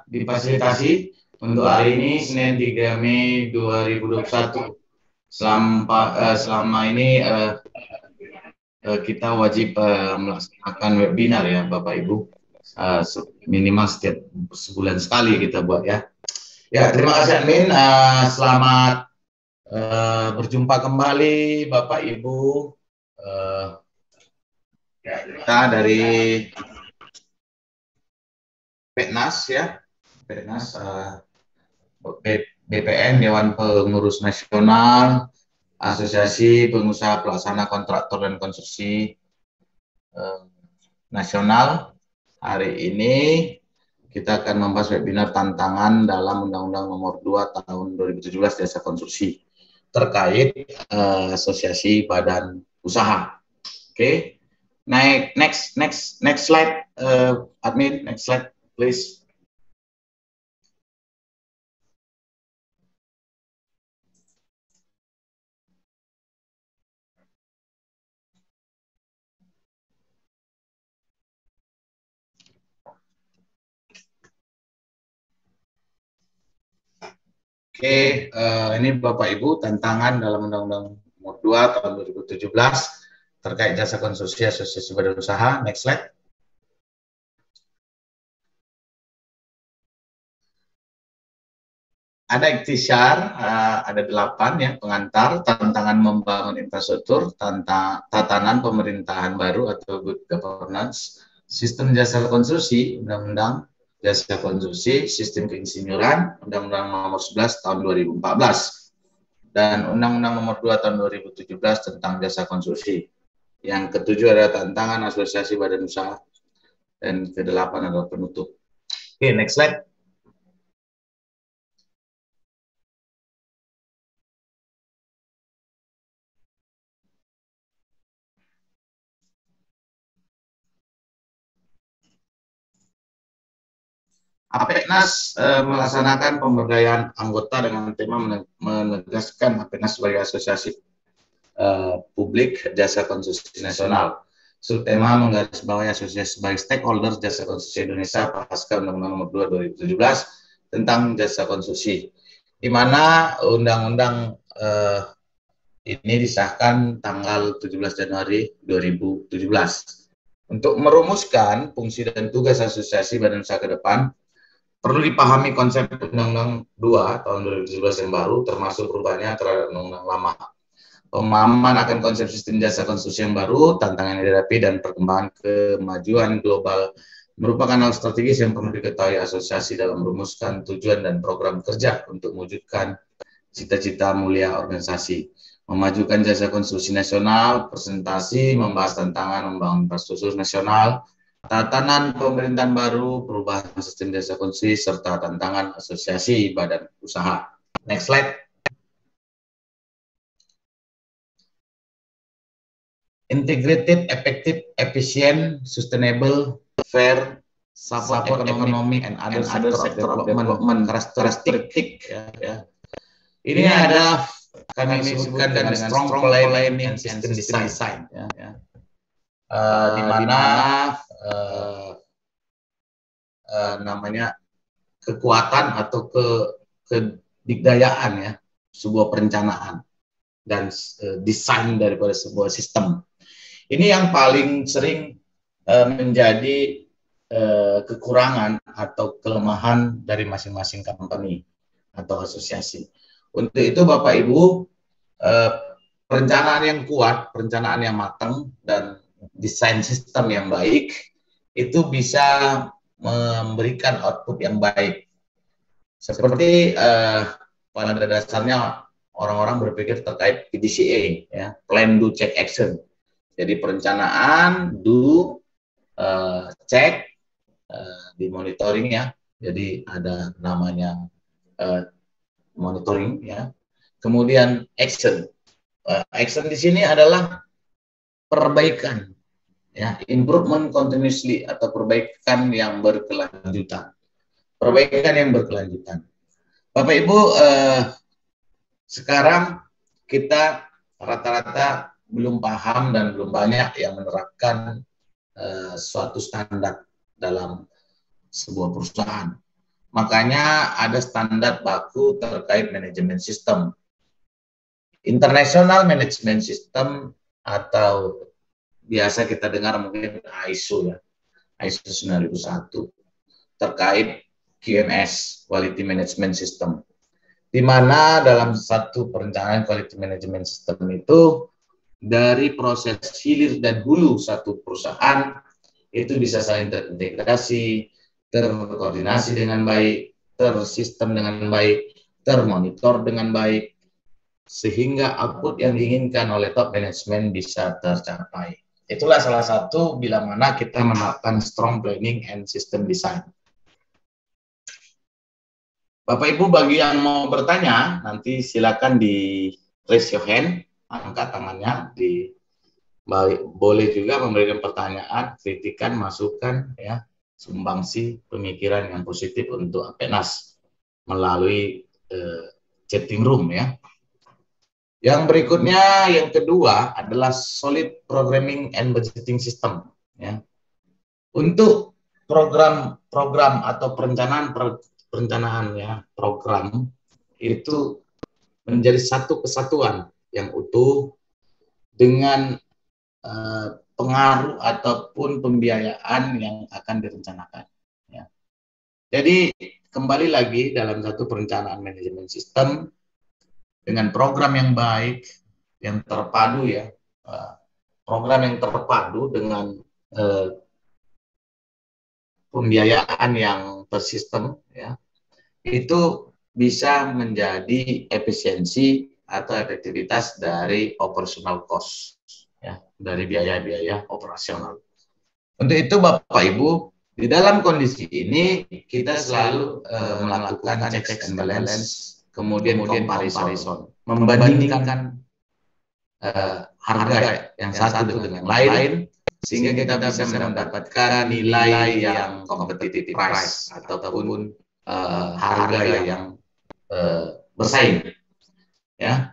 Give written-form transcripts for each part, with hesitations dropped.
difasilitasi untuk hari ini Senin 3 Mei 2021. Selama ini kita wajib melaksanakan webinar ya Bapak Ibu, minimal setiap sebulan sekali kita buat ya. Ya, terima kasih admin. Selamat berjumpa kembali Bapak Ibu. Kita dari Peknas ya, Peknas BPN, Dewan Pengurus Nasional, Asosiasi Pengusaha Pelaksana Kontraktor dan Konstruksi Nasional. Hari ini kita akan membahas webinar tantangan dalam Undang-Undang Nomor 2 Tahun 2017 Jasa Konstruksi terkait asosiasi badan usaha. Oke. Next slide, admin, next slide please. Oke, ini Bapak Ibu tantangan dalam Undang-Undang Nomor 2 Tahun 2017 terkait jasa konstruksi asosiasi badan usaha. Next slide. Ada ikhtiar, ada 8 ya pengantar, tantangan membangun infrastruktur, tatanan pemerintahan baru atau good governance, sistem jasa konstruksi, undang-undang jasa konstruksi, sistem keinsinyuran, undang-undang nomor 11 tahun 2014, dan undang-undang nomor 2 tahun 2017 tentang jasa konstruksi. Yang ketujuh adalah tantangan asosiasi badan usaha, dan ke-8 adalah penutup. Oke, next slide. Apeknas melaksanakan pemberdayaan anggota dengan tema menegaskan Apeknas sebagai asosiasi publik jasa konstruksi nasional. Subtema menggarisbawahi asosiasi sebagai stakeholder jasa konstruksi Indonesia pasca Undang-Undang Nomor 2 2017 tentang jasa konstruksi, di mana undang-undang ini disahkan tanggal 17 Januari 2017. Untuk merumuskan fungsi dan tugas asosiasi badan usaha ke depan, perlu dipahami konsep Undang-Undang 2 tahun 2017 yang baru, termasuk perubahannya terhadap Undang-Undang lama. Pemahaman akan konsep sistem jasa konstruksi yang baru, tantangan yang dihadapi, dan perkembangan kemajuan global merupakan hal strategis yang perlu diketahui asosiasi dalam merumuskan tujuan dan program kerja untuk mewujudkan cita-cita mulia organisasi. Memajukan jasa konstruksi nasional, presentasi, membahas tantangan membangun infrastruktur nasional, tatanan pemerintahan baru, perubahan sistem jasa konstruksi, serta tantangan asosiasi badan usaha. Next slide. Integrated, effective, efficient, sustainable, fair, support economic and other sector of development karakteristik. Ya. Ini ada kami sebutkan dengan strong planning and system design. Ya. Di mana namanya kekuatan atau kedikdayaan ya sebuah perencanaan dan desain daripada sebuah sistem. Ini yang paling sering menjadi kekurangan atau kelemahan dari masing-masing company atau asosiasi. Untuk itu Bapak Ibu, perencanaan yang kuat, perencanaan yang matang, dan desain sistem yang baik itu bisa memberikan output yang baik. Seperti pada dasarnya orang-orang berpikir terkait PDCA, ya, Plan, Do, Check, Action. Jadi perencanaan, do, check, di monitoring ya. Jadi ada namanya monitoring ya. Kemudian action. Action di sini adalah perbaikan ya, improvement continuously atau perbaikan yang berkelanjutan. Perbaikan yang berkelanjutan. Bapak Ibu, sekarang kita rata-rata belum paham dan belum banyak yang menerapkan suatu standar dalam sebuah perusahaan. makanya ada standar baku terkait manajemen sistem. International Management System atau biasa kita dengar mungkin ISO ya, ISO 9001 terkait QMS, Quality Management System. Di mana dalam satu perencanaan Quality Management System itu dari proses hilir dan hulu satu perusahaan itu bisa saling terintegrasi, terkoordinasi dengan baik, tersistem dengan baik, termonitor dengan baik, sehingga output yang diinginkan oleh top management bisa tercapai. Itulah salah satu bila mana kita menerapkan strong planning and system design. Bapak Ibu, bagi yang mau bertanya, nanti silakan di raise your hand, angkat tangannya, boleh juga memberikan pertanyaan, kritikan, masukan, ya, sumbangsi pemikiran yang positif untuk Apenas melalui chatting room ya. Yang berikutnya, yang kedua adalah solid programming and budgeting system. Ya. Untuk program atau perencanaan ya, program itu menjadi satu kesatuan yang utuh dengan pengaruh ataupun pembiayaan yang akan direncanakan. Ya. Jadi kembali lagi dalam satu perencanaan manajemen sistem, dengan program yang baik, yang terpadu ya, program yang terpadu dengan pembiayaan yang tersistem ya, itu bisa menjadi efisiensi atau efektivitas dari operational cost ya, dari biaya-biaya operasional. Untuk itu Bapak Ibu, di dalam kondisi ini kita selalu melakukan checks and balance, kemudian comparison, membandingkan harga yang satu dengan yang lain, sehingga kita bisa mendapatkan nilai yang competitive price ataupun harga yang bersaing. Ya.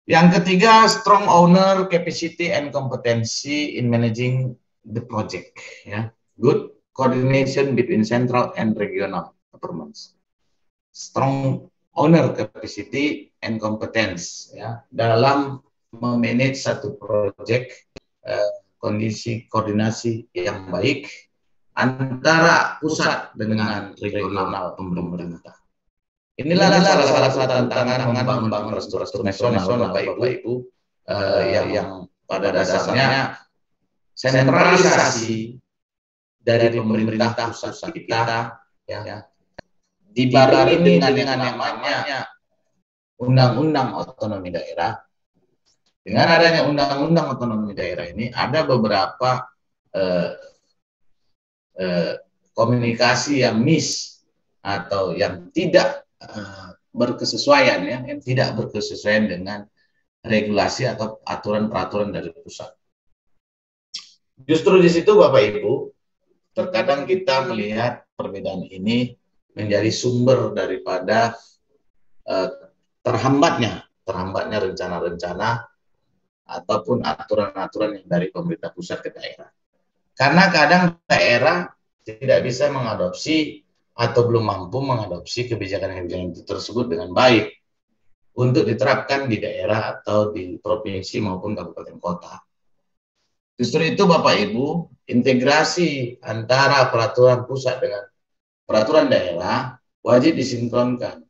Yang ketiga, strong owner capacity and competency in managing the project. Ya. Good coordination between central and regional governments. Strong owner capacity and competence ya, dalam memanage satu proyek, kondisi koordinasi yang baik antara pusat dengan regional pemerintah. Inilah salah satu tantangan membangun infrastruktur nasional Bapak Ibu, yang pada dasarnya sentralisasi dari pemerintah pusat kita ya, dibarengi dengan namanya Undang-Undang Otonomi Daerah. Dengan adanya Undang-Undang Otonomi Daerah ini ada beberapa komunikasi yang miss atau yang tidak berkesesuaian ya, yang tidak berkesesuaian dengan regulasi atau aturan-peraturan dari pusat. Justru di situ Bapak Ibu, terkadang kita melihat perbedaan ini menjadi sumber daripada terhambatnya rencana-rencana ataupun aturan-aturan yang dari pemerintah pusat ke daerah. Karena kadang daerah tidak bisa mengadopsi atau belum mampu mengadopsi kebijakan-kebijakan tersebut dengan baik untuk diterapkan di daerah atau di provinsi maupun kabupaten kota. Justru itu Bapak Ibu, integrasi antara peraturan pusat dengan peraturan daerah wajib disinkronkan.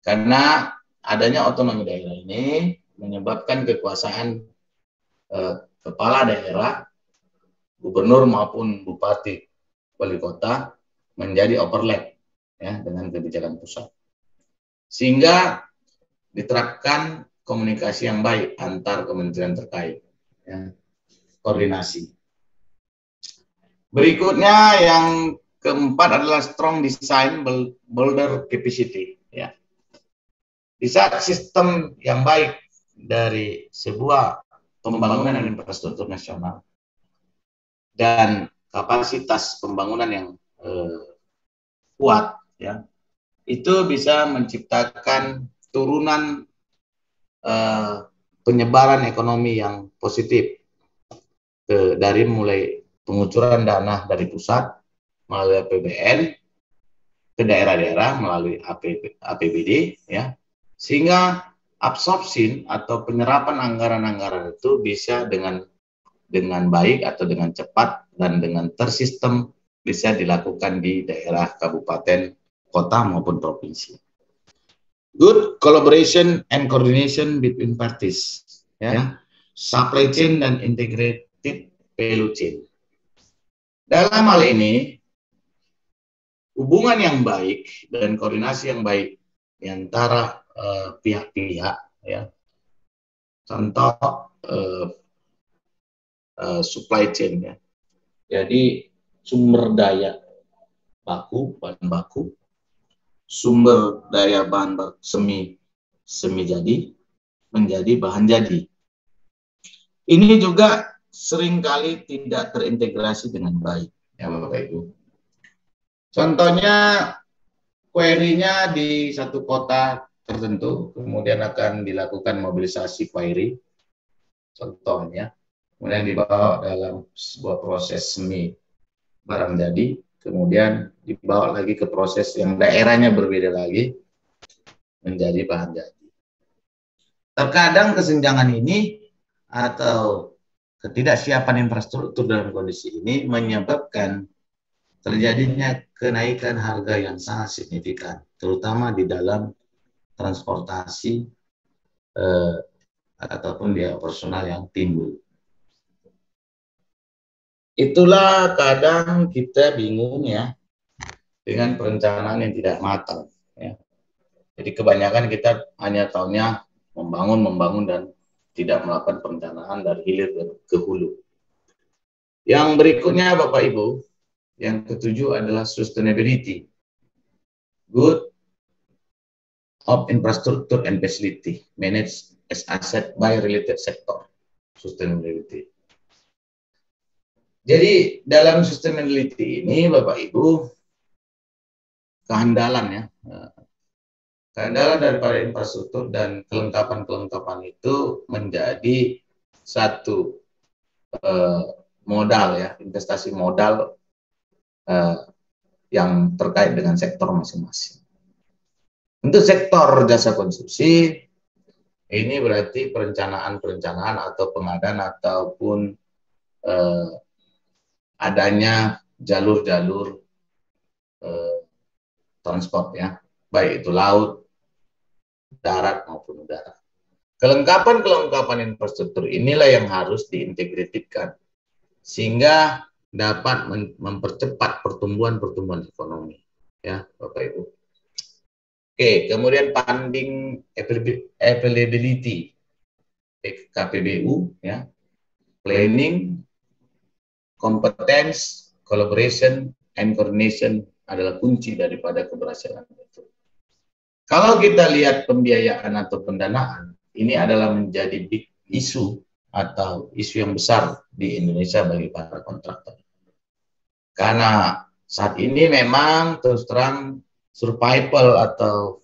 Karena adanya otonomi daerah ini menyebabkan kekuasaan kepala daerah, gubernur maupun bupati, wali kota menjadi overlap ya, dengan kebijakan pusat. Sehingga diterapkan komunikasi yang baik antar kementerian terkait. Ya, koordinasi. Berikutnya yang keempat adalah strong design builder capacity. Ya. Di saat sistem yang baik dari sebuah pembangunan infrastruktur nasional dan kapasitas pembangunan yang kuat, ya, itu bisa menciptakan turunan penyebaran ekonomi yang positif dari mulai pengucuran dana dari pusat melalui APBN ke daerah-daerah melalui APBD, ya, sehingga absorpsi atau penyerapan anggaran-anggaran itu bisa dengan baik atau dengan cepat dan dengan tersistem bisa dilakukan di daerah kabupaten, kota maupun provinsi. Good collaboration and coordination between parties, ya, supply chain dan integrated value chain. Dalam hal ini, hubungan yang baik dan koordinasi yang baik di antara pihak-pihak, ya, contoh supply chain, ya. Jadi sumber daya bahan baku, sumber daya bahan baku semi jadi menjadi bahan jadi. Ini juga seringkali tidak terintegrasi dengan baik, ya Bapak Ibu. Contohnya, query-nya di satu kota tertentu, kemudian akan dilakukan mobilisasi query, contohnya, kemudian dibawa dalam sebuah proses semi barang jadi, kemudian dibawa lagi ke proses yang daerahnya berbeda lagi, menjadi bahan jadi. Terkadang kesenjangan ini atau ketidaksiapan infrastruktur dalam kondisi ini menyebabkan terjadinya kenaikan harga yang sangat signifikan, terutama di dalam transportasi ataupun biaya operasional yang timbul. Itulah kadang kita bingung, ya, dengan perencanaan yang tidak matang, ya. Jadi kebanyakan kita hanya tahunya membangun dan tidak melakukan perencanaan dari hilir ke hulu. Yang berikutnya Bapak Ibu, yang ketujuh adalah sustainability. Good of infrastructure and facility managed as asset by related sector. Sustainability. Jadi dalam sustainability ini Bapak Ibu, kehandalan, ya, kehandalan daripada infrastruktur dan kelengkapan itu menjadi satu modal, ya, investasi modal yang terkait dengan sektor masing-masing. Untuk sektor jasa konsumsi, ini berarti perencanaan atau pengadaan ataupun adanya jalur-jalur transport, ya, baik itu laut, darat maupun udara. Kelengkapan infrastruktur inilah yang harus diintegrasikan sehingga dapat mempercepat pertumbuhan ekonomi, ya Bapak Ibu. Oke, kemudian funding availability, KPBU, ya, planning, competence, collaboration, and coordination adalah kunci daripada keberhasilan itu. Kalau kita lihat pembiayaan atau pendanaan, ini adalah menjadi big issue atau isu yang besar di Indonesia bagi para kontraktor. Karena saat ini memang terus terang survival atau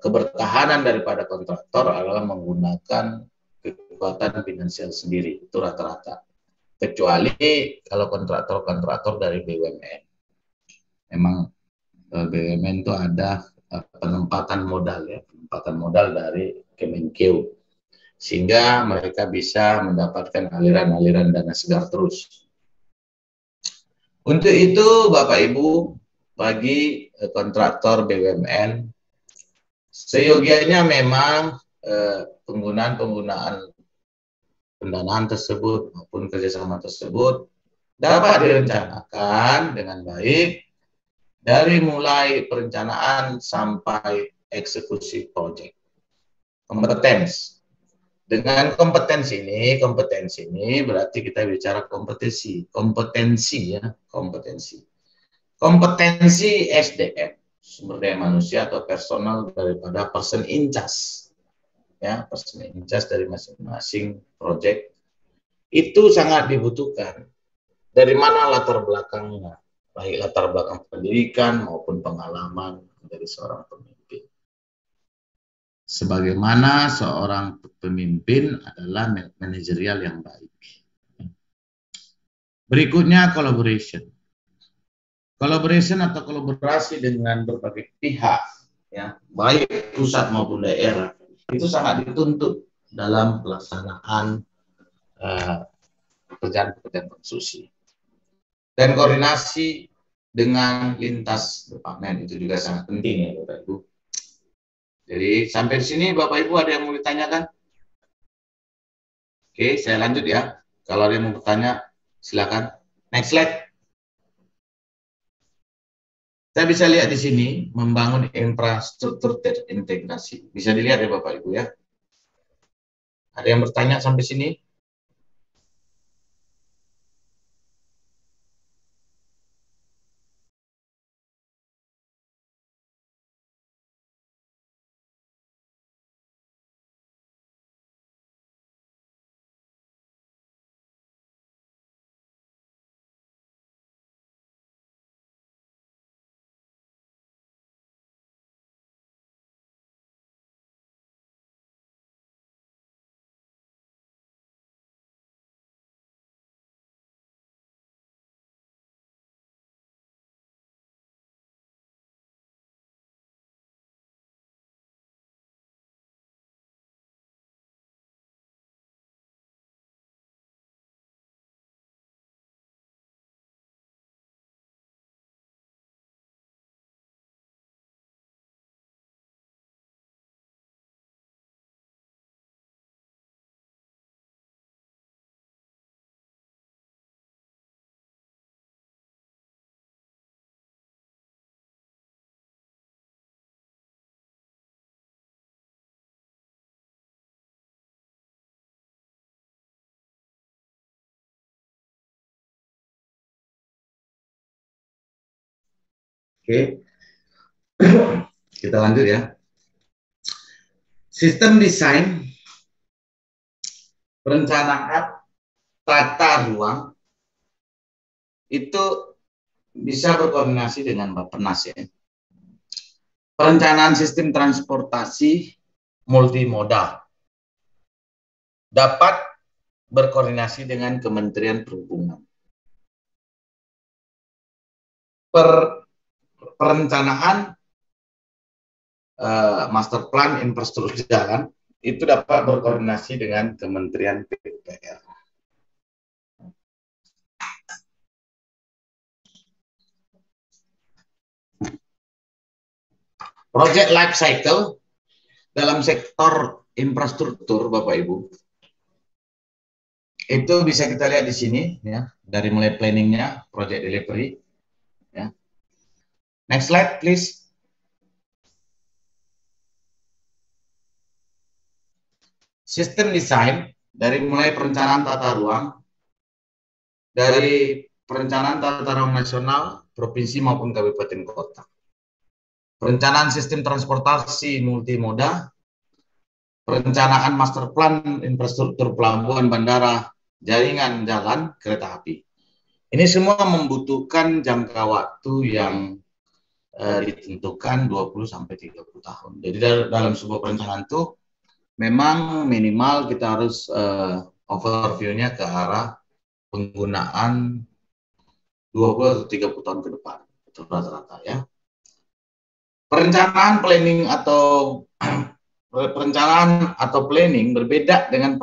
kebertahanan daripada kontraktor adalah menggunakan kekuatan finansial sendiri, itu rata-rata. Kecuali kalau kontraktor dari BUMN. Memang BUMN itu ada penempatan modal, ya, penempatan modal dari Kemenkeu, sehingga mereka bisa mendapatkan aliran-aliran dana segar terus. Untuk itu Bapak Ibu, bagi kontraktor BUMN, seyogianya memang penggunaan pendanaan tersebut maupun kerjasama tersebut dapat direncanakan dengan baik dari mulai perencanaan sampai eksekusi proyek. Kompetensi. Dengan kompetensi ini berarti kita bicara kompetensi, ya, kompetensi SDM, sumber daya manusia atau personal daripada person in charge, ya, person in charge dari masing-masing proyek itu sangat dibutuhkan. Dari mana latar belakangnya, baik latar belakang pendidikan maupun pengalaman dari seorang pemimpin. Sebagaimana seorang pemimpin adalah manajerial yang baik. Berikutnya collaboration. Collaboration atau kolaborasi dengan berbagai pihak, ya, baik pusat maupun daerah, itu sangat dituntut dalam pelaksanaan pekerjaan-pekerjaan konstruksi. Dan koordinasi dengan lintas departemen itu juga sangat penting ya Bapak Ibu. Jadi sampai di sini Bapak Ibu ada yang mau ditanyakan? Oke, saya lanjut ya. Kalau ada yang mau bertanya, silakan. Next slide. Saya bisa lihat di sini membangun infrastruktur terintegrasi. Bisa dilihat ya Bapak Ibu ya. Ada yang bertanya sampai sini? Oke, kita lanjut ya. Sistem desain, perencanaan, tata ruang, itu bisa berkoordinasi dengan Bappenas ya. Perencanaan sistem transportasi multimodal dapat berkoordinasi dengan Kementerian Perhubungan. Perencanaan master plan infrastruktur jalan itu dapat berkoordinasi dengan Kementerian PUPR. Project life cycle dalam sektor infrastruktur, Bapak Ibu, itu bisa kita lihat di sini ya, dari mulai planningnya, project delivery. Ya. Next slide, please. Sistem desain dari mulai perencanaan tata ruang, dari perencanaan tata ruang nasional, provinsi maupun kabupaten kota. Perencanaan sistem transportasi multimoda, perencanaan master plan infrastruktur pelabuhan, bandara, jaringan jalan, kereta api. Ini semua membutuhkan jangka waktu yang ditentukan 20-30 tahun. Jadi dalam sebuah perencanaan itu memang minimal kita harus overview-nya ke arah penggunaan 20-30 tahun ke depan, itu rata-rata ya. Perencanaan planning berbeda dengan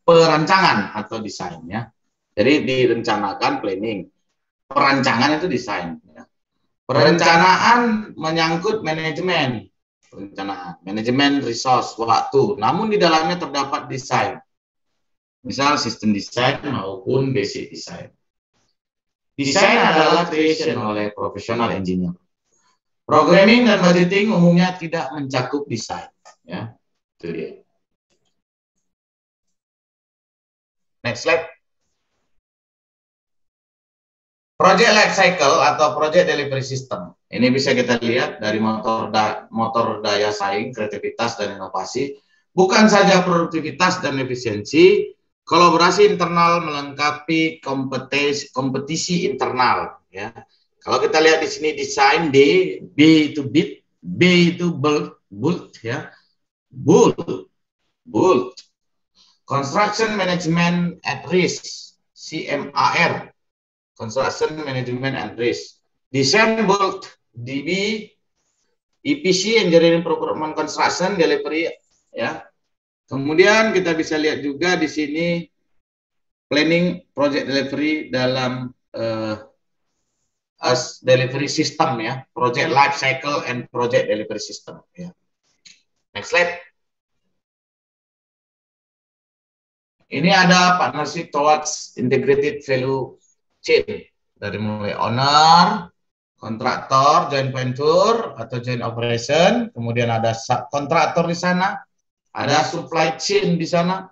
perancangan atau desainnya. Jadi direncanakan planning, perancangan itu desain. Ya. Perencanaan menyangkut manajemen, perencanaan, manajemen resource, waktu. Namun di dalamnya terdapat desain, misal sistem desain maupun basic desain. Desain adalah creation oleh profesional engineer. Programming dan budgeting umumnya tidak mencakup desain. Ya, itu dia. Next slide. Project life cycle atau project delivery system. Ini bisa kita lihat dari motor daya saing, kreativitas, dan inovasi. Bukan saja produktivitas dan efisiensi, kolaborasi internal melengkapi kompetisi internal. Ya. Kalau kita lihat di sini desain D, B itu bit, B itu bold, ya, bold. Construction management at risk, CMAR, construction management and risk. Design, build, DB, EPC, Engineering Procurement Construction, Delivery, ya. Kemudian kita bisa lihat juga di sini planning project delivery dalam as delivery system, ya, project life cycle and project delivery system, ya. Next slide. Ini ada partnership towards integrated value chain, dari mulai owner, kontraktor, joint venture atau joint operation, kemudian ada subkontraktor di sana, ada supply chain di sana,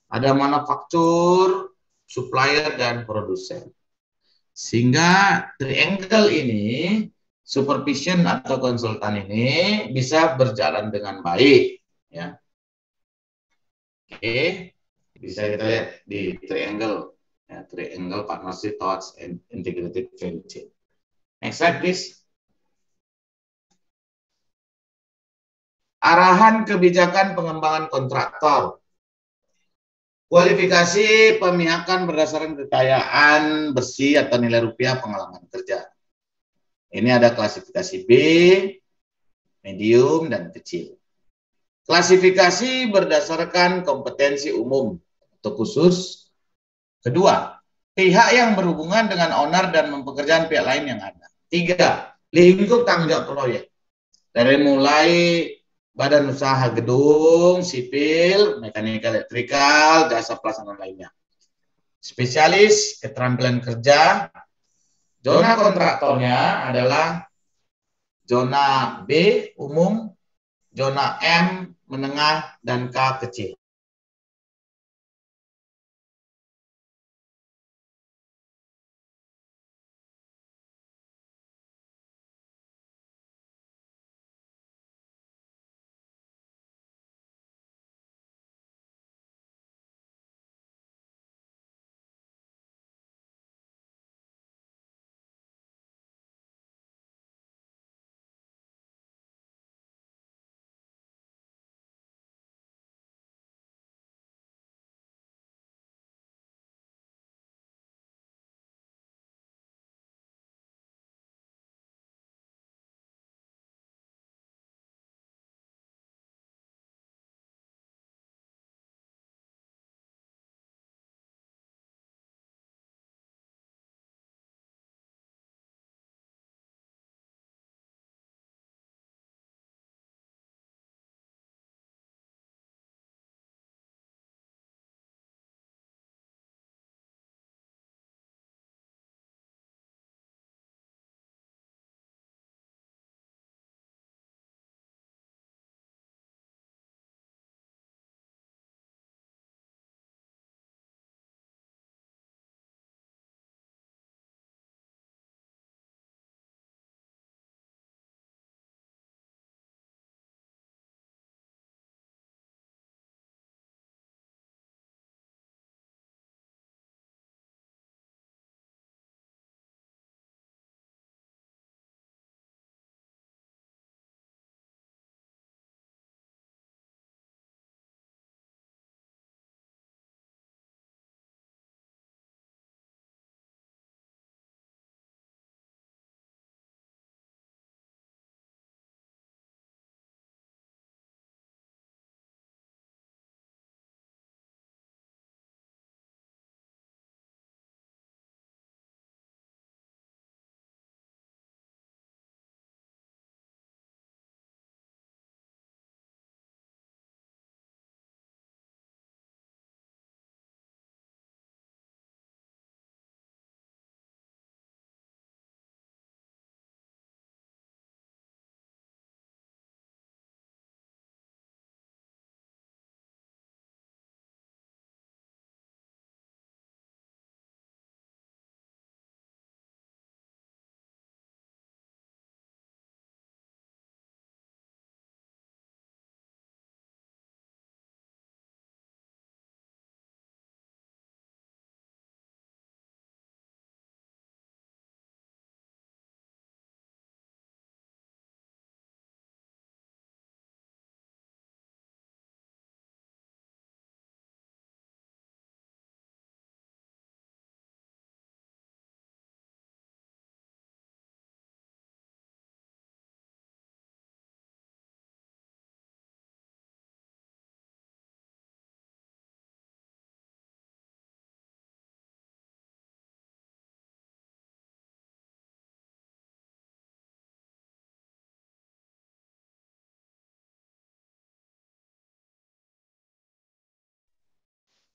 ada manufaktur, supplier, dan produsen. Sehingga triangle ini, supervision atau konsultan ini bisa berjalan dengan baik, ya. Oke, bisa kita lihat di triangle, ya, triangle partnership towards integrated value chain. Next slide, please. Arahan kebijakan pengembangan kontraktor. Kualifikasi pemihakan berdasarkan kekayaan bersih atau nilai rupiah pengalaman kerja. Ini ada klasifikasi B, medium, dan kecil. Klasifikasi berdasarkan kompetensi umum atau khusus. Kedua, pihak yang berhubungan dengan owner dan pekerjaan pihak lain yang ada. Tiga, lingkup tanggung jawab proyek. Dari mulai badan usaha gedung, sipil, mekanika elektrikal, jasa pelaksanaan lainnya. Spesialis keterampilan kerja. Zona kontraktornya adalah zona B umum, zona M menengah, dan K kecil.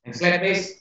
Next slide, please.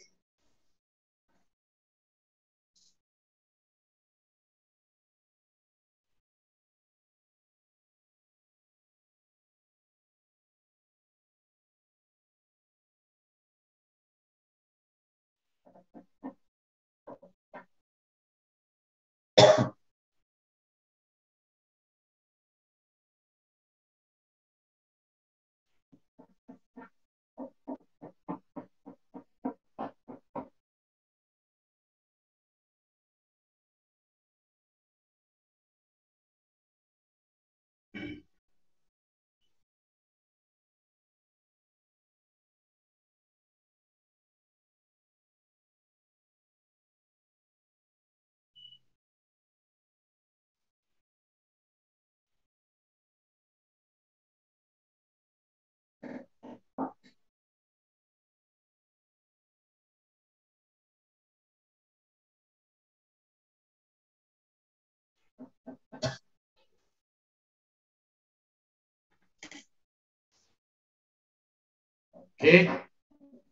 Oke,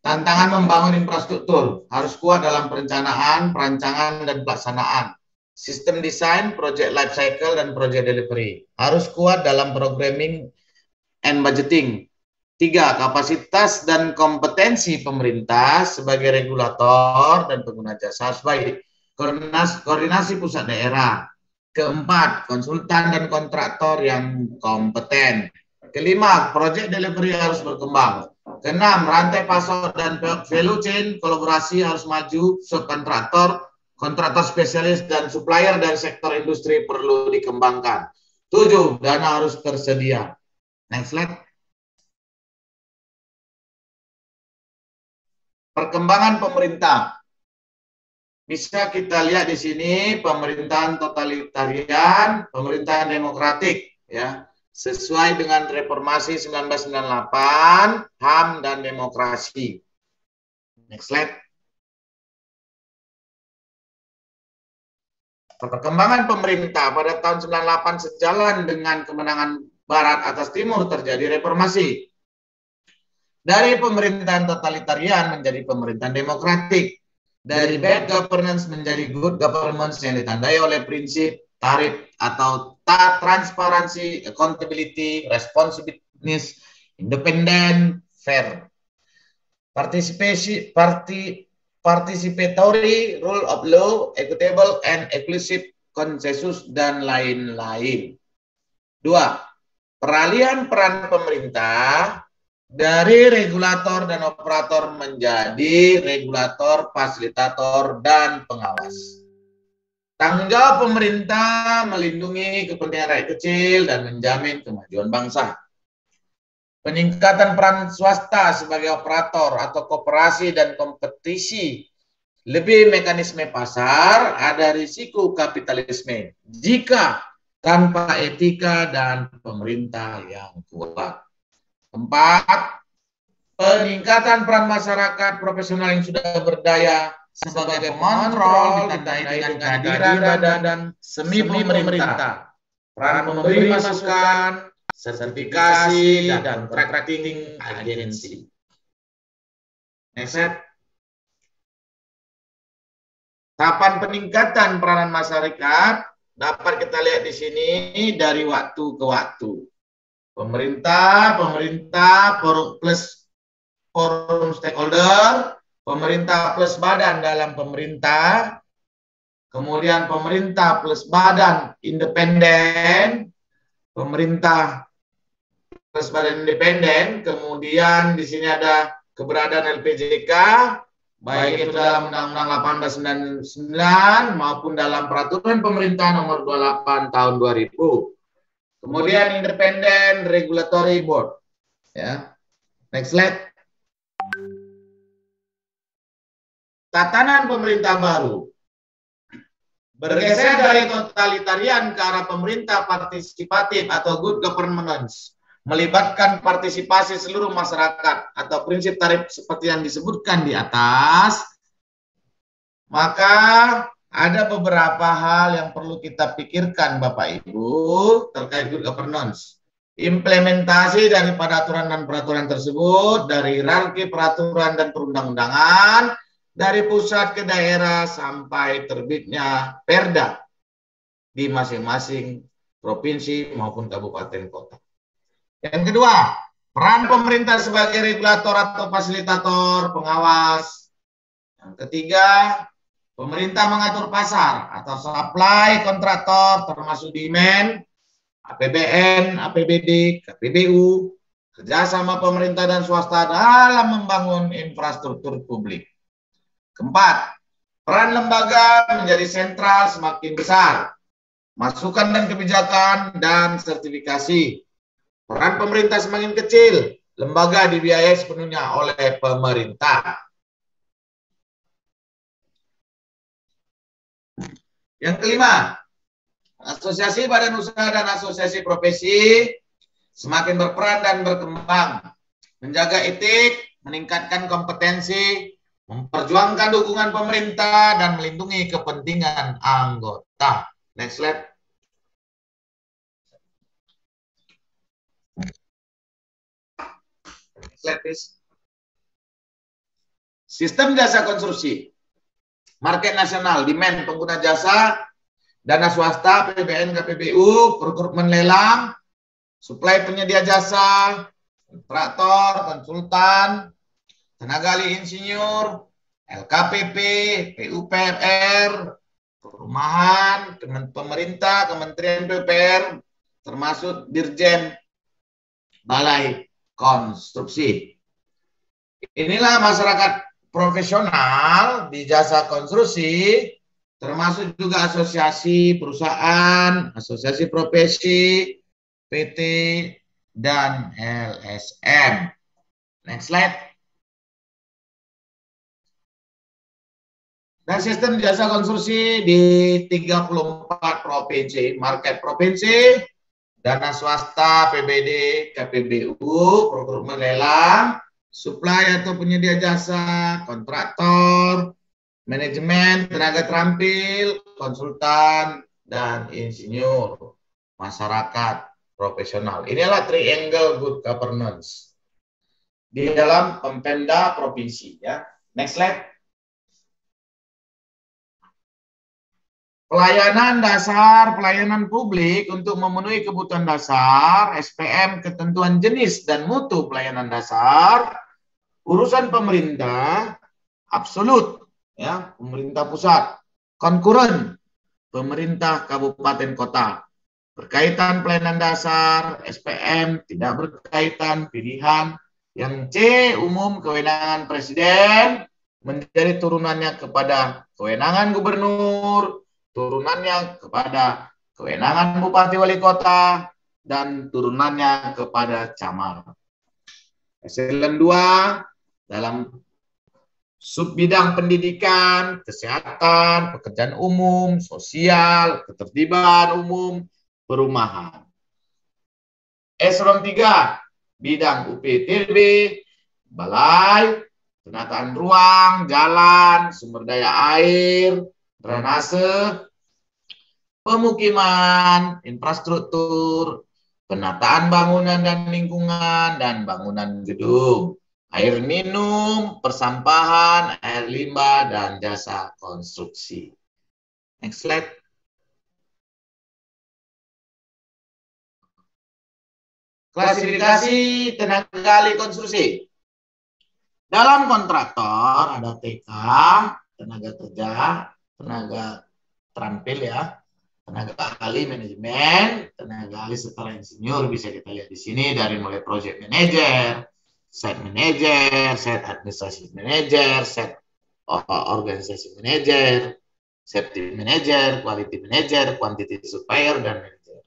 tantangan membangun infrastruktur harus kuat dalam perencanaan, perancangan, dan pelaksanaan. Sistem desain, project life cycle, dan project delivery. Harus kuat dalam programming and budgeting. 3. Kapasitas dan kompetensi pemerintah sebagai regulator dan pengguna jasa harus baik. Koordinasi pusat daerah. Keempat, konsultan dan kontraktor yang kompeten. Kelima, project delivery harus berkembang. Keenam, rantai pasok dan value chain kolaborasi harus maju, subkontraktor, kontraktor spesialis, dan supplier dari sektor industri perlu dikembangkan. 7, dana harus tersedia. Next slide. Perkembangan pemerintah. Bisa kita lihat di sini pemerintahan totalitarian, pemerintahan demokratik, ya. Sesuai dengan reformasi 1998, HAM dan demokrasi. Next slide. Perkembangan pemerintah pada tahun 98 sejalan dengan kemenangan Barat atas Timur terjadi reformasi. Dari pemerintahan totalitarian menjadi pemerintahan demokratik. Dari bad governance menjadi good governance yang ditandai oleh prinsip tarif atau transparansi, accountability, responsiveness, independent, fair. Participatory, rule of law, equitable, and inclusive, konsensus, dan lain-lain. 2. Peralihan peran pemerintah dari regulator dan operator menjadi regulator, fasilitator, dan pengawas. Tanggung jawab pemerintah melindungi kepentingan rakyat kecil dan menjamin kemajuan bangsa. Peningkatan peran swasta sebagai operator atau koperasi dan kompetisi. Lebih mekanisme pasar, ada risiko kapitalisme jika tanpa etika dan pemerintah yang kuat. 4. Peningkatan peran masyarakat profesional yang sudah berdaya sebagai pengontrol ditandai dengan kehadiran badan semi pemerintah, peran memberi masukan, sertifikasi, dan contracting agency. Next slide. Tahapan peningkatan peranan masyarakat dapat kita lihat di sini dari waktu ke waktu. Pemerintah plus forum stakeholder, pemerintah plus badan dalam pemerintah, kemudian pemerintah plus badan independen, pemerintah plus badan independen, kemudian di sini ada keberadaan LPJK, baik itu dalam Undang-Undang 1899 maupun dalam Peraturan Pemerintah Nomor 28 Tahun 2000. Kemudian Independent Regulatory Board. Ya. Next slide. Tatanan pemerintah baru. Bergeser dari totalitarian ke arah pemerintah partisipatif atau good governance, melibatkan partisipasi seluruh masyarakat atau prinsip tarif seperti yang disebutkan di atas, maka ada beberapa hal yang perlu kita pikirkan Bapak Ibu terkait good governance. Implementasi daripada aturan dan peraturan tersebut dari hierarki peraturan dan perundang-undangan dari pusat ke daerah sampai terbitnya perda di masing-masing provinsi maupun kabupaten kota. Yang kedua, peran pemerintah sebagai regulator atau fasilitator pengawas. Yang ketiga, pemerintah mengatur pasar atau supply kontraktor termasuk demand, APBN, APBD, KPBU, kerjasama pemerintah dan swasta dalam membangun infrastruktur publik. Keempat, peran lembaga menjadi sentral semakin besar. Masukan dan kebijakan dan sertifikasi. Peran pemerintah semakin kecil, lembaga dibiayai sepenuhnya oleh pemerintah. Yang kelima, asosiasi badan usaha dan asosiasi profesi semakin berperan dan berkembang, menjaga etik, meningkatkan kompetensi, memperjuangkan dukungan pemerintah, dan melindungi kepentingan anggota. Next slide. Next slide, please. Sistem jasa konstruksi. Market nasional, demand pengguna jasa, dana swasta, PBN, KPBU, rekrutmen lelang, suplai penyedia jasa, kontraktor, konsultan, tenaga ahli insinyur, LKPP, PUPR, perumahan, pemerintah, Kementerian PUPR, termasuk Dirjen Balai Konstruksi. Inilah masyarakat profesional di jasa konstruksi, termasuk juga asosiasi perusahaan, asosiasi profesi, PT, dan LSM. Next slide. Dan sistem jasa konstruksi di 34 provinsi, market provinsi, dana swasta, PBD, KPBU, rekrutmen lelang, supply atau penyedia jasa, kontraktor, manajemen, tenaga terampil, konsultan, dan insinyur, masyarakat profesional. Inilah triangle good governance di dalam Pemda provinsi. Ya. Next slide. Pelayanan dasar, pelayanan publik untuk memenuhi kebutuhan dasar, SPM, ketentuan jenis dan mutu pelayanan dasar, urusan pemerintah, absolut, ya, pemerintah pusat, konkuren, pemerintah kabupaten kota. Berkaitan pelayanan dasar, SPM, tidak berkaitan pilihan. Yang C, umum kewenangan presiden, menjadi turunannya kepada kewenangan gubernur, turunannya kepada kewenangan bupati wali kota, dan turunannya kepada camat. Eselon 2 dalam subbidang pendidikan, kesehatan, pekerjaan umum, sosial, ketertiban umum, perumahan. Eselon 3 bidang UPTB, balai, penataan ruang, jalan, sumber daya air, drainase, pemukiman, infrastruktur, penataan bangunan dan lingkungan, dan bangunan gedung, air minum, persampahan, air limbah, dan jasa konstruksi. Next slide. Klasifikasi tenaga ahli konstruksi. Dalam kontraktor ada TK, tenaga kerja, tenaga terampil ya, tenaga ahli manajemen, tenaga ahli setara insinyur bisa kita lihat di sini dari mulai project manager, site manager, site administrative manager, site organisasi manager, safety manager, quality manager, quantity supplier, dan manager.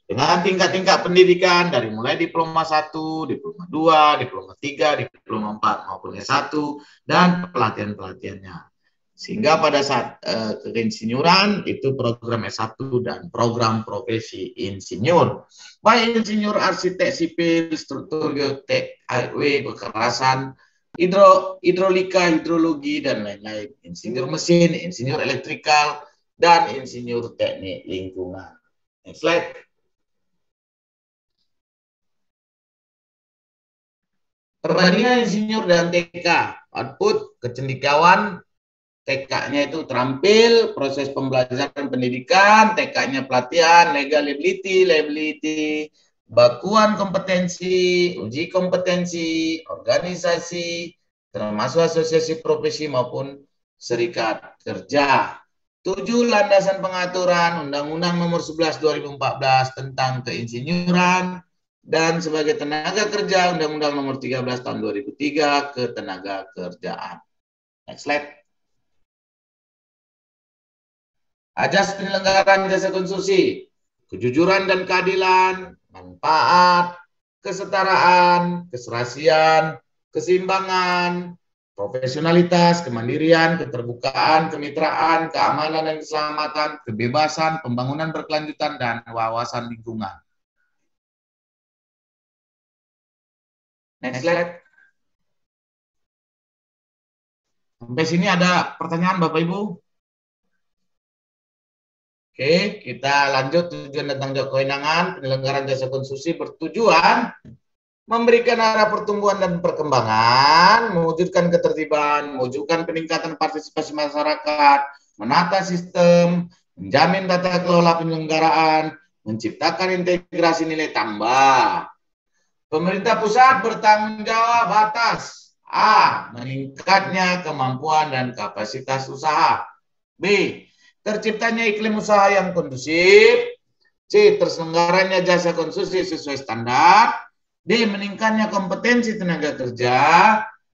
Dengan tingkat-tingkat pendidikan dari mulai diploma 1, diploma 2, diploma 3, diploma 4 maupun S1 dan pelatihan-pelatihannya. Sehingga pada saat keinsinyuran itu program S1 dan program profesi insinyur. Baik insinyur arsitek sipil, struktur geotek, highway, kekerasan, hidrolika, hidrologi, dan lain-lain. Insinyur mesin, insinyur elektrikal, dan insinyur teknik lingkungan. Next slide. Perbandingan insinyur dan TK, output kecendikiawan, TK-nya itu terampil, proses pembelajaran pendidikan, TK-nya pelatihan, liability, bakuan kompetensi, uji kompetensi, organisasi, termasuk asosiasi profesi maupun serikat kerja. 7. Landasan pengaturan Undang-Undang Nomor 11 2014 tentang keinsinyuran, dan sebagai tenaga kerja Undang-Undang Nomor 13 tahun 2003 ketenaga kerjaan. Next slide. Ajas penyelenggaraan jasa konstruksi, kejujuran dan keadilan, manfaat, kesetaraan, keserasian, keseimbangan, profesionalitas, kemandirian, keterbukaan, kemitraan, keamanan dan keselamatan, kebebasan, pembangunan berkelanjutan, dan wawasan lingkungan. Next slide. Sampai sini ada pertanyaan Bapak Ibu? Oke, kita lanjut. Tujuan dan tanggung jawab kewenangan penyelenggaraan jasa konstruksi bertujuan memberikan arah pertumbuhan dan perkembangan, mewujudkan ketertiban, mewujudkan peningkatan partisipasi masyarakat, menata sistem, menjamin tata kelola penyelenggaraan, menciptakan integrasi nilai tambah. Pemerintah pusat bertanggung jawab atas A. Meningkatnya kemampuan dan kapasitas usaha. B. Terciptanya iklim usaha yang kondusif. C. Terselenggaranya jasa konstruksi sesuai standar. D. Meningkatnya kompetensi tenaga kerja.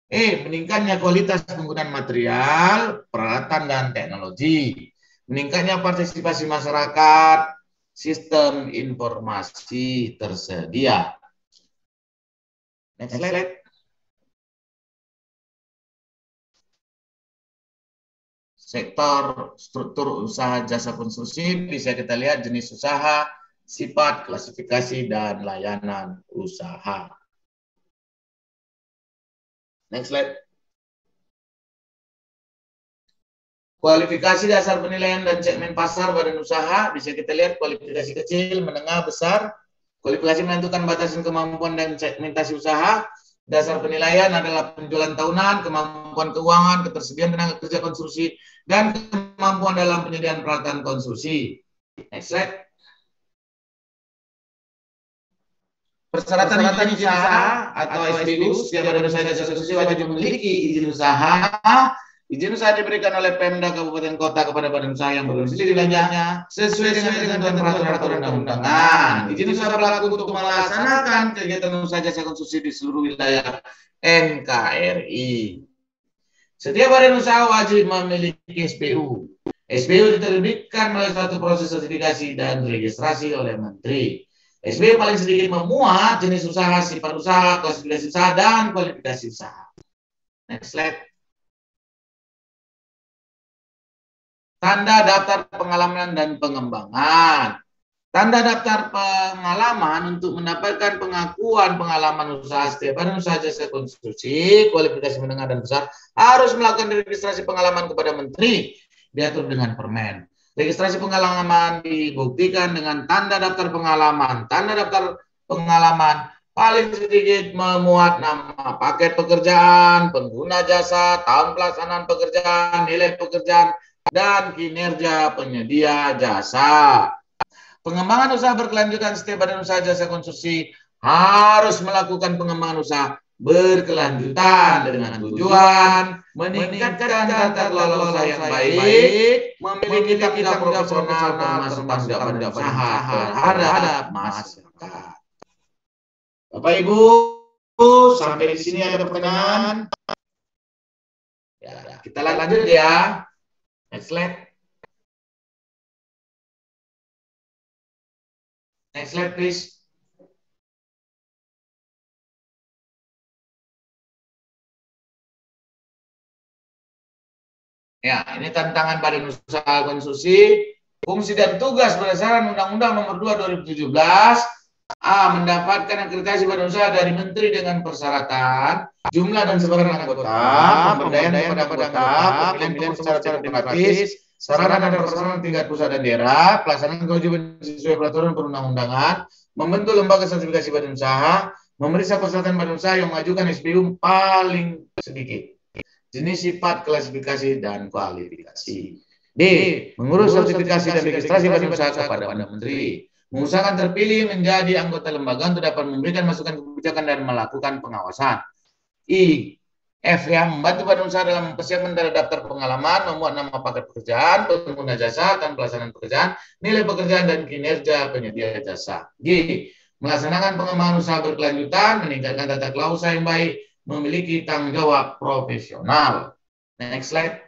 E. Meningkatnya kualitas penggunaan material, peralatan, dan teknologi. Meningkatnya partisipasi masyarakat, sistem informasi tersedia. Next slide. Sektor struktur usaha jasa konstruksi bisa kita lihat jenis usaha, sifat, klasifikasi, dan layanan usaha. Next slide. Kualifikasi dasar penilaian dan segmen pasar badan usaha bisa kita lihat kualifikasi kecil, menengah, besar. Kualifikasi menentukan batasan kemampuan dan segmentasi usaha. Dasar penilaian adalah penjualan tahunan, kemampuan keuangan, ketersediaan tenaga kerja konstruksi, dan kemampuan dalam penyediaan peralatan konstruksi. Next slide. Persyaratan izin usaha atau SPU, setiap badan usaha jasa konstruksi wajib memiliki izin usaha. Izin usaha diberikan oleh Pemda Kabupaten Kota kepada badan usaha yang berdomisili di wilayahnya sesuai dengan ketentuan peraturan perundang-undangan. Izin usaha berlaku untuk melaksanakan kegiatan usaha jasa konstruksi di seluruh wilayah NKRI. Setiap badan usaha wajib memiliki SPU. SPU diterbitkan melalui suatu proses sertifikasi dan registrasi oleh Menteri. SPU paling sedikit memuat jenis usaha, sifat usaha, klasifikasi usaha, dan kualifikasi usaha. Next slide. Tanda daftar pengalaman dan pengembangan. Tanda daftar pengalaman untuk mendapatkan pengakuan pengalaman usaha setiap badan usaha jasa konstruksi, kualifikasi menengah dan besar, harus melakukan registrasi pengalaman kepada Menteri, diatur dengan Permen. Registrasi pengalaman dibuktikan dengan tanda daftar pengalaman. Tanda daftar pengalaman paling sedikit memuat nama, paket pekerjaan, pengguna jasa, tahun pelaksanaan pekerjaan, nilai pekerjaan, dan kinerja penyedia jasa. Pengembangan usaha berkelanjutan. Setiap badan usaha jasa konstruksi harus melakukan pengembangan usaha berkelanjutan dengan tujuan meningkatkan tata kelola usaha yang baik, memiliki tanggung jawab profesional, termasuk tanggung jawab usaha terhadap masyarakat. Bapak Ibu, sampai di sini ada pertanyaan? Ya, kita lanjut ya. Next slide. Next slide, please. Ya, ini tantangan badan usaha konstruksi. Fungsi dan tugas berdasarkan Undang-Undang Nomor 2 2017. A. Mendapatkan akreditasi badan usaha dari Menteri dengan persyaratan jumlah dan sebaran anggota, pemberdayaan kepada anggota, pemilihan secara demokratis, sarana dan prasarana tingkat pusat dan daerah, pelaksanaan kewajiban sesuai peraturan perundang-undangan, membentuk lembaga sertifikasi badan usaha, Memeriksa persyaratan badan usaha yang mengajukan SPU paling sedikit. Jenis, sifat, klasifikasi, dan kualifikasi. D. Mengurus sertifikasi dan registrasi badan usaha kepada Menteri. Mengusahakan terpilih menjadi anggota lembaga untuk dapat memberikan masukan kebijakan dan melakukan pengawasan. I. F. Yang membantu badan usaha dalam persiapan dari daftar pengalaman, membuat nama paket pekerjaan, pengguna jasa, dan pelaksanaan pekerjaan, nilai pekerjaan, dan kinerja penyedia jasa. G. Melaksanakan pengembangan usaha berkelanjutan, meningkatkan tata kelola usaha yang baik, memiliki tanggung jawab profesional. Next slide.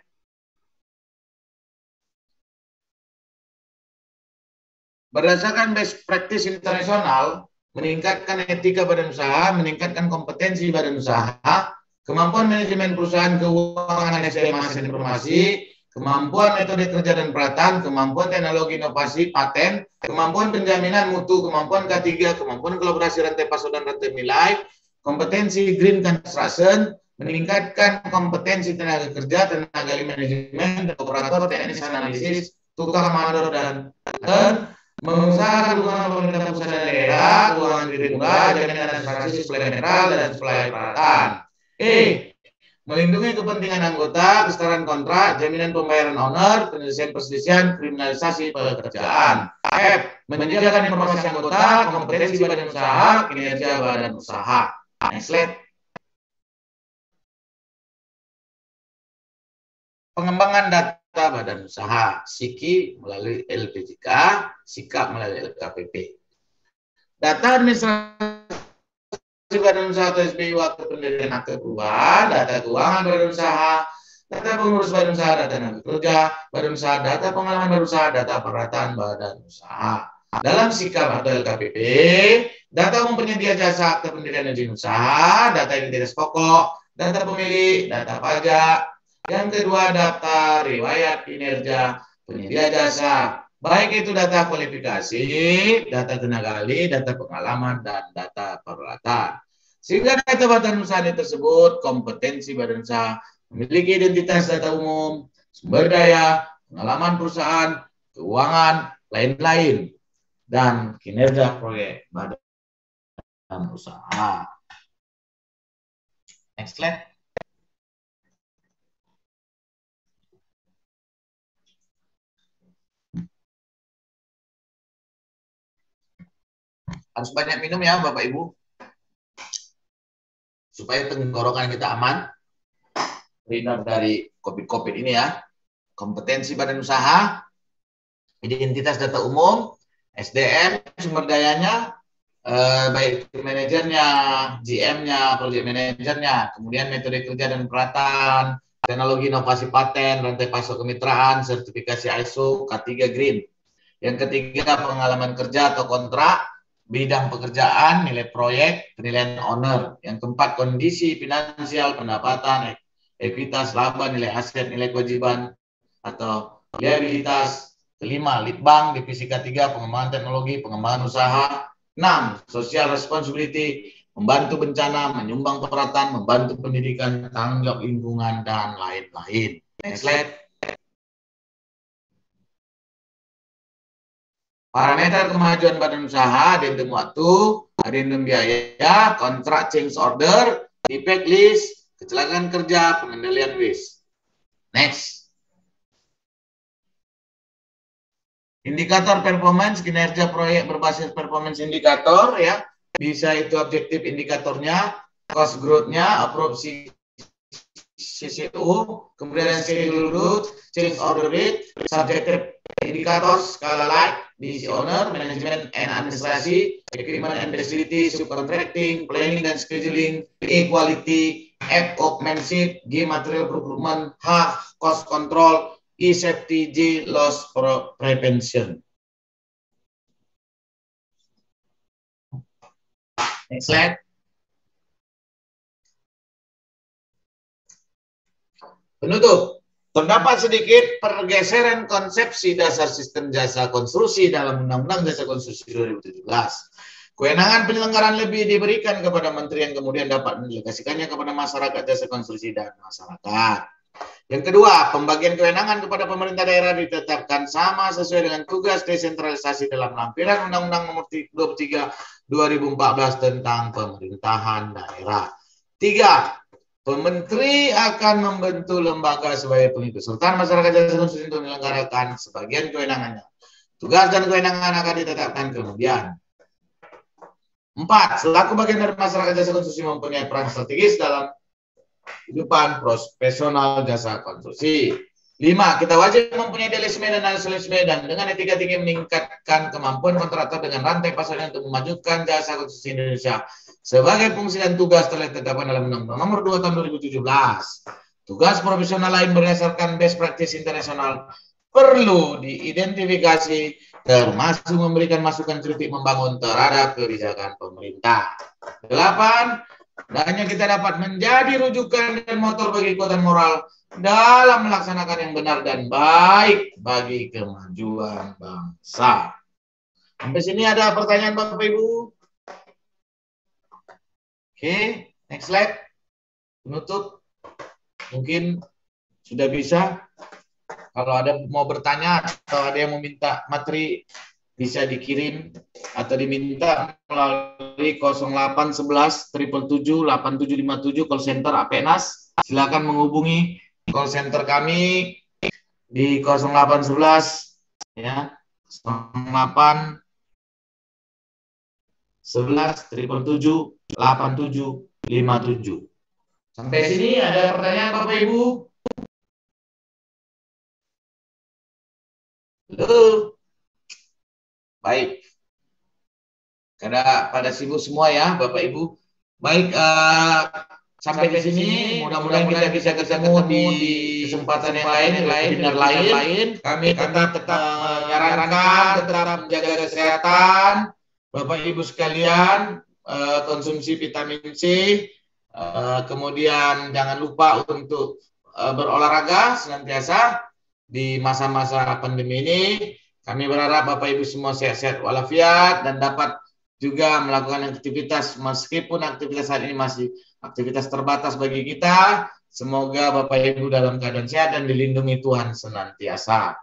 Berdasarkan best practice internasional, meningkatkan etika badan usaha, meningkatkan kompetensi badan usaha, kemampuan manajemen perusahaan, keuangan, SDM, dan informasi, kemampuan metode kerja dan peralatan, kemampuan teknologi inovasi, paten, kemampuan penjaminan mutu, kemampuan K3, kemampuan kolaborasi rantai pasok dan rantai nilai, kompetensi green construction, meningkatkan kompetensi tenaga kerja, tenaga manajemen, operator, teknis analisis, tukang mandor, dan mengusahakan hubungan pemerintah pusat dan daerah, keuangan kredit murah, jaminan asuransi, suplai netral, dan suplai peralatan. E. Melindungi kepentingan anggota, kesetaraan kontrak, jaminan pembayaran owner, penyelesaian perselisihan, kriminalisasi pekerjaan. F. Menjaga informasi anggota, kompetensi badan usaha, kinerja badan usaha. Next slide. Pengembangan data badan usaha, SIKI melalui LPJK, SIKAP melalui LKPP. Data administrasi badan usaha atau SPU waktu pendirian akte perubahan, data keuangan badan usaha, data pengurus badan usaha, data tenaga kerja badan usaha, data pengalaman badan usaha, data peralatan badan usaha. Dalam SIKAP atau LKPP, data umum penyedia jasa akte pendirian izin usaha, data identitas pokok, data pemilik, data pajak. Yang kedua, data riwayat kinerja penyedia jasa, baik itu data kualifikasi, data tenaga ahli, data pengalaman, dan data peralatan. Sehingga data badan usaha tersebut, kompetensi badan usaha, memiliki identitas data umum, sumber daya, pengalaman perusahaan, keuangan, lain-lain, dan kinerja proyek badan usaha. Next slide. Harus banyak minum ya Bapak Ibu, supaya tenggorokan kita aman, terhindar dari COVID ini ya. Kompetensi badan usaha, identitas data umum, SDM, sumber dayanya, baik itu manajernya, GM-nya, project manajernya, kemudian metode kerja dan peralatan, teknologi inovasi paten, rantai pasok kemitraan, sertifikasi ISO, K3 Green. Yang ketiga, pengalaman kerja atau kontrak, bidang pekerjaan, nilai proyek, penilaian owner. Yang keempat, kondisi finansial, pendapatan, ekuitas, laba, nilai aset, nilai kewajiban atau liabilitas. Kelima, litbang, divisi K3, pengembangan teknologi, pengembangan usaha. 6, social responsibility, membantu bencana, menyumbang peralatan, membantu pendidikan, tanggung jawab lingkungan, dan lain-lain. Next slide. Parameter kemajuan badan usaha, adendum waktu, adendum biaya, kontrak change order, defect list, kecelakaan kerja, pengendalian waste. Next. Indikator performance, kinerja proyek berbasis performance indikator ya. Bisa itu objektif indikatornya, cost growth-nya, approach CCU, kemudian schedule growth, change order rate, subjective indikator, skala like, DC owner, management and administrasi, equipment and facility, subcontracting, planning dan scheduling, E quality, F workmanship, G material procurement, H cost control, E safety, J loss prevention. Next slide. Penutup. Terdapat sedikit pergeseran konsepsi dasar sistem jasa konstruksi dalam Undang-Undang Jasa Konstruksi 2017. Kewenangan penyelenggaraan lebih diberikan kepada menteri yang kemudian dapat mendelegasikannya kepada masyarakat jasa konstruksi dan masyarakat. Yang kedua, pembagian kewenangan kepada pemerintah daerah ditetapkan sama sesuai dengan tugas desentralisasi dalam lampiran Undang-Undang Nomor 23 2014 tentang pemerintahan daerah. 3. Pementeri akan membentuk lembaga sebagai pengikut serta masyarakat jasa konstitusi untuk menyelenggarakan sebagian kewenangannya. Tugas dan kewenangan akan ditetapkan kemudian. 4. Selaku bagian dari masyarakat jasa konstruksi mempunyai peran strategis dalam kehidupan profesional jasa konstruksi. 5. Kita wajib mempunyai idealisme dan nasionalisme dan dengan etika tinggi meningkatkan kemampuan kontraktor dengan rantai pasarnya untuk memajukan jasa konstruksi Indonesia sebagai fungsi dan tugas telah ditetapkan dalam Undang-Undang Nomor 2 Tahun 2017. Tugas profesional lain berdasarkan best practice internasional perlu diidentifikasi termasuk memberikan masukan kritik membangun terhadap kebijakan pemerintah. 8. Hanya kita dapat menjadi rujukan dan motor bagi kekuatan moral dalam melaksanakan yang benar dan baik bagi kemajuan bangsa. Sampai sini ada pertanyaan Bapak Ibu? Oke, next slide. Penutup. Mungkin sudah bisa. Kalau ada mau bertanya atau ada yang meminta materi bisa dikirim atau diminta melalui 0811 777 8757 call center Apenas. Silakan menghubungi call center kami di 0811 ya 08 11 777 8757. Sampai sini ada pertanyaan Bapak Ibu? Halo. Baik. Karena pada sibuk semua ya Bapak Ibu. Baik, sampai di sini mudah-mudahan kita bisa ketemu di kesempatan yang lain. Kami tetap menyarankan tetap menjaga kesehatan Bapak Ibu sekalian, konsumsi vitamin C, kemudian jangan lupa untuk berolahraga senantiasa di masa-masa pandemi ini. Kami berharap Bapak Ibu semua sehat-sehat walafiat dan dapat juga melakukan aktivitas meskipun aktivitas saat ini masih aktivitas terbatas bagi kita. Semoga Bapak Ibu dalam keadaan sehat dan dilindungi Tuhan senantiasa.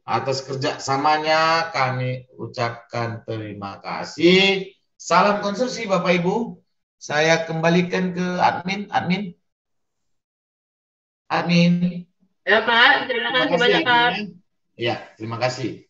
Atas kerjasamanya kami ucapkan terima kasih. Salam konstruksi Bapak Ibu. Saya kembalikan ke admin. Ya Pak, terima kasih banyak Pak. Ya, terima kasih.